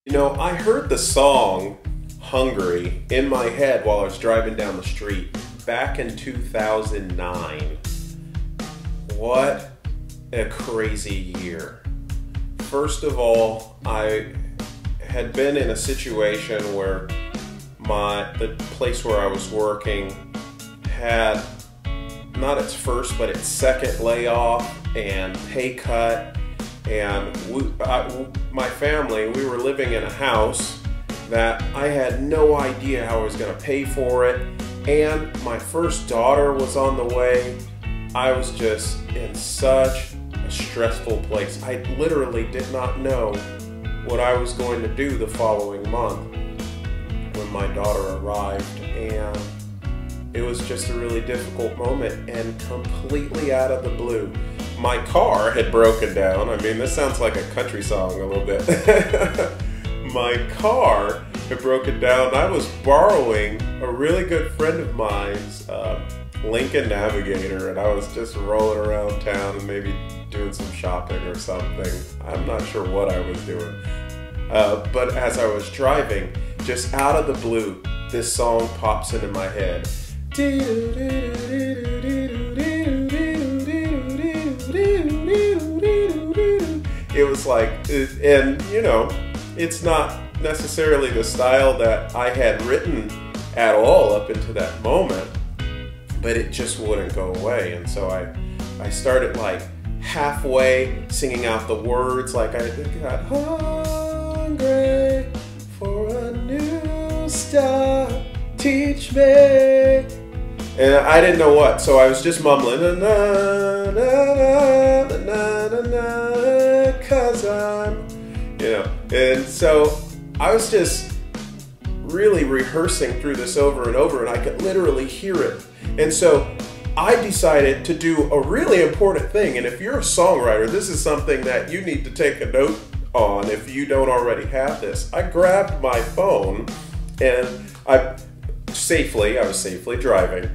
You know, I heard the song Hungry in my head while I was driving down the street back in 2009. What a crazy year. First of all, I had been in a situation where the place where I was working had not its first but its second layoff and pay cut, and my family, we were living in a house that I had no idea how I was going to pay for it, and my first daughter was on the way. I was just in such a stressful place. I literally did not know what I was going to do the following month when my daughter arrived, and it was just a really difficult moment. And completely out of the blue, my car had broken down. I mean, this sounds like a country song a little bit. My car had broken down. I was borrowing a really good friend of mine's Lincoln Navigator, and I was just rolling around town and maybe doing some shopping or something. I'm not sure what I was doing. But as I was driving, just out of the blue, this song pops into my head. It was like, and you know, it's not necessarily the style that I had written at all up into that moment, but it just wouldn't go away. And so I started like halfway singing out the words, like I got hungry for a new start, teach me. And I didn't know what, so I was just mumbling, na, na, na, na, na, na, na, 'cause I'm, you know. And so I was just really rehearsing through this over and over, and I could literally hear it. And so I decided to do a really important thing, and if you're a songwriter, this is something that you need to take a note on if you don't already have this. I grabbed my phone, and I was safely driving,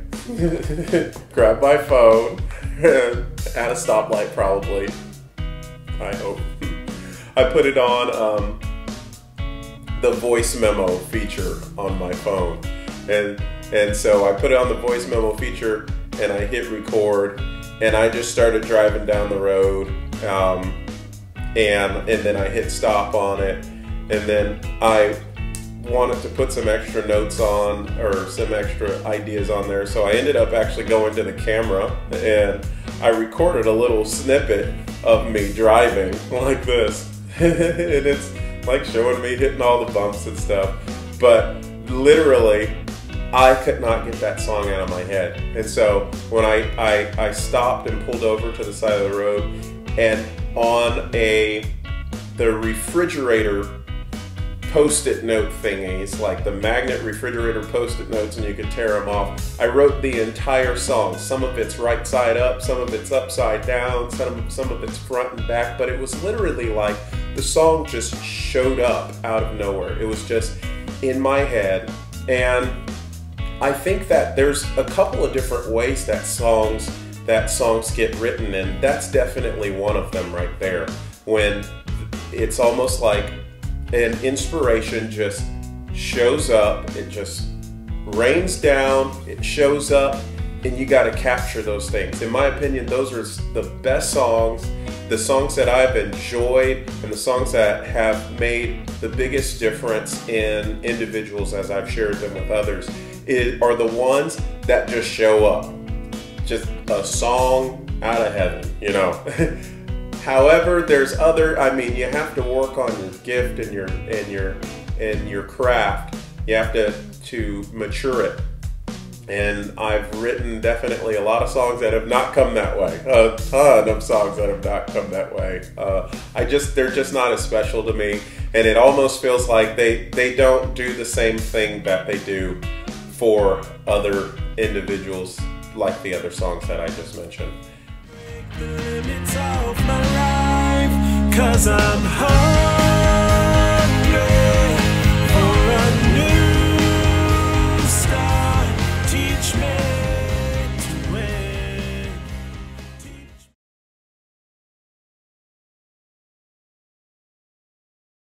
grabbed my phone, at a stoplight probably, I hope. I put it on the voice memo feature on my phone, and so I put it on the voice memo feature, and I hit record, and I just started driving down the road, and then I hit stop on it, and then I wanted to put some extra notes on, or some extra ideas on there, so I ended up actually going to the camera, and I recorded a little snippet of me driving like this, and it's like showing me hitting all the bumps and stuff, but literally I could not get that song out of my head. And so when I stopped and pulled over to the side of the road, and on the refrigerator post-it note thingies, like the magnet refrigerator post-it notes, and you could tear them off, I wrote the entire song. Some of it's right side up, some of it's upside down, some of it's front and back, but it was literally like the song just showed up out of nowhere. It was just in my head. And I think that there's a couple of different ways that songs get written, and that's definitely one of them right there. When it's almost like an inspiration just shows up, it just rains down, it shows up, and you got to capture those things. In my opinion, those are the best songs, the songs that I've enjoyed, and the songs that have made the biggest difference in individuals as I've shared them with others, are the ones that just show up. Just a song out of heaven, you know. However, there's you have to work on your gift and your craft. You have to mature it. And I've written definitely a lot of songs that have not come that way. A ton of songs that have not come that way. They're just not as special to me. And it almost feels like they don't do the same thing that they do for other individuals, like the other songs that I just mentioned. The limits of my life, 'cause I'm home.